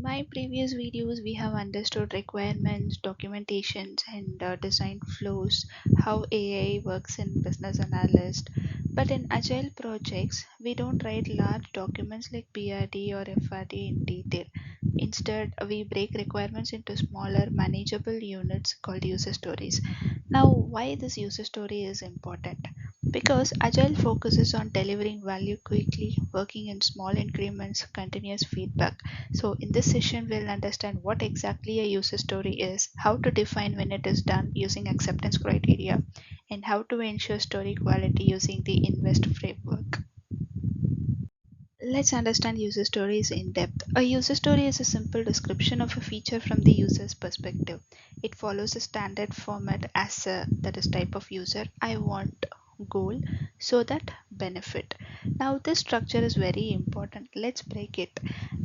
my previous videos, we have understood requirements, documentations, and design flows, how AI works in Business Analyst. But in Agile projects, we don't write large documents like PRD or FRD in detail. Instead, we break requirements into smaller, manageable units called user stories. Now, why this user story is important? Because Agile focuses on delivering value quickly, working in small increments, continuous feedback. So, in this session, we'll understand what exactly a user story is, how to define when it is done using acceptance criteria, and how to ensure story quality using the INVEST framework. Let's understand user stories in depth. A user story is a simple description of a feature from the user's perspective. It follows a standard format as a that is type of user, I want, goal, so that benefit. Now this structure is very important. Let's break it.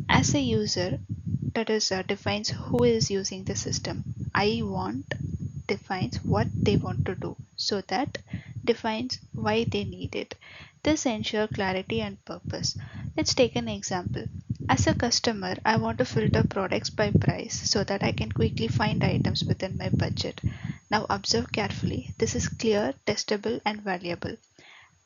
As a user, that is defines who is using the system. I want defines what they want to do. So that defines why they need it. This ensures clarity and purpose. Let's take an example. As a customer, I want to filter products by price so that I can quickly find items within my budget. Now observe carefully. This is clear, testable, and valuable.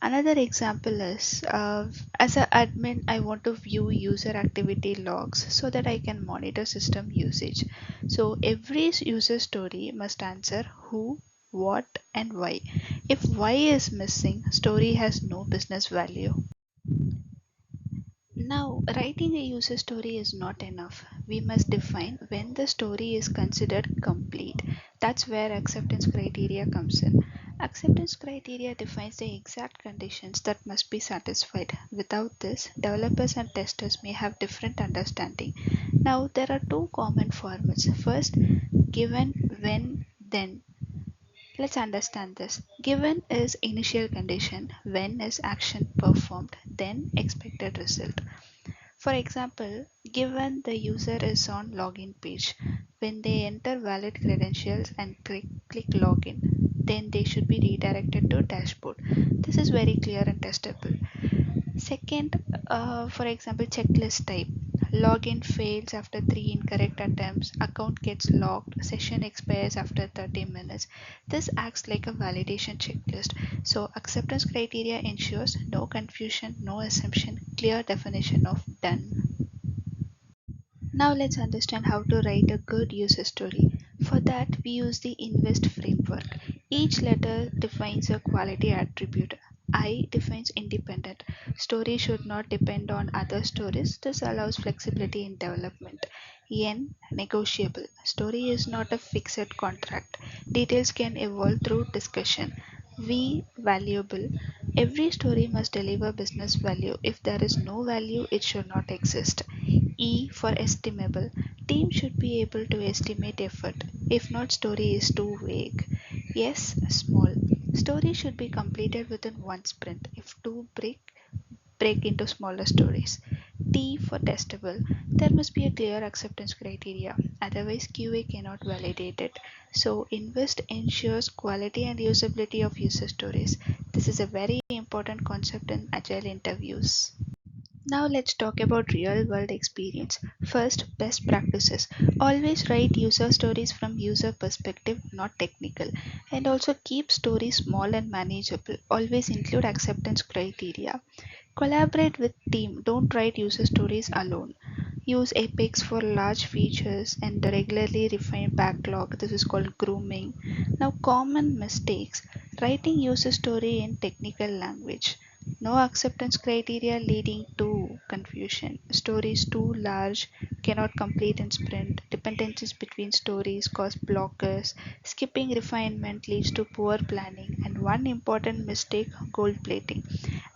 Another example is as an admin, I want to view user activity logs so that I can monitor system usage. So every user story must answer who, what, and why. If why is missing, story has no business value. Now, writing a user story is not enough. We must define when the story is considered complete. That's where acceptance criteria comes in. Acceptance criteria defines the exact conditions that must be satisfied. Without this, developers and testers may have different understanding. Now, there are two common formats. First, given, when, then. Let's understand this. Given is initial condition, when is action performed, then expected result. For example, given the user is on login page, when they enter valid credentials and click login, then they should be redirected to dashboard. This is very clear and testable. Second, for example, checklist type. Login fails after 3 incorrect attempts, account gets locked, session expires after 30 minutes. This acts like a validation checklist. So, acceptance criteria ensures no confusion, no assumption, clear definition of done. Now let's understand how to write a good user story. For that, we use the INVEST framework. Each letter defines a quality attribute. I defines independent. Story should not depend on other stories. This allows flexibility in development. N negotiable. Story is not a fixed contract. Details can evolve through discussion. V valuable. Every story must deliver business value. If there is no value, it should not exist. E for estimable. Team should be able to estimate effort. If not, story is too vague. S small. Story should be completed within one sprint. If two break into smaller stories. T for testable. There must be a clear acceptance criteria. Otherwise, QA cannot validate it. So, Invest ensures quality and usability of user stories. This is a very important concept in agile interviews. Now let's talk about real world experience. First, best practices. Always write user stories from user perspective, not technical. And also keep stories small and manageable. Always include acceptance criteria. Collaborate with team. Don't write user stories alone. Use epics for large features and regularly refine backlog. This is called grooming. Now common mistakes. Writing user story in technical language. No acceptance criteria leading to confusion. Stories too large, cannot complete in sprint. Dependencies between stories cause blockers. Skipping refinement leads to poor planning. And one important mistake, gold plating.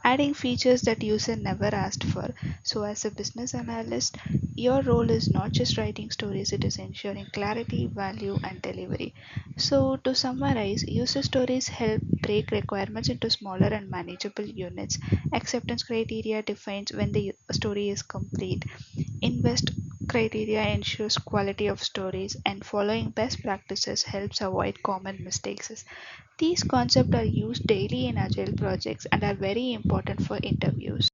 Adding features that user never asked for. So as a business analyst, your role is not just writing stories, it is ensuring clarity, value, and delivery. So to summarize, user stories help break requirements into smaller and manageable units. Acceptance criteria defines when the story is complete. Invest criteria ensures quality of stories, and following best practices helps avoid common mistakes. These concepts are used daily in agile projects and are very important for interviews.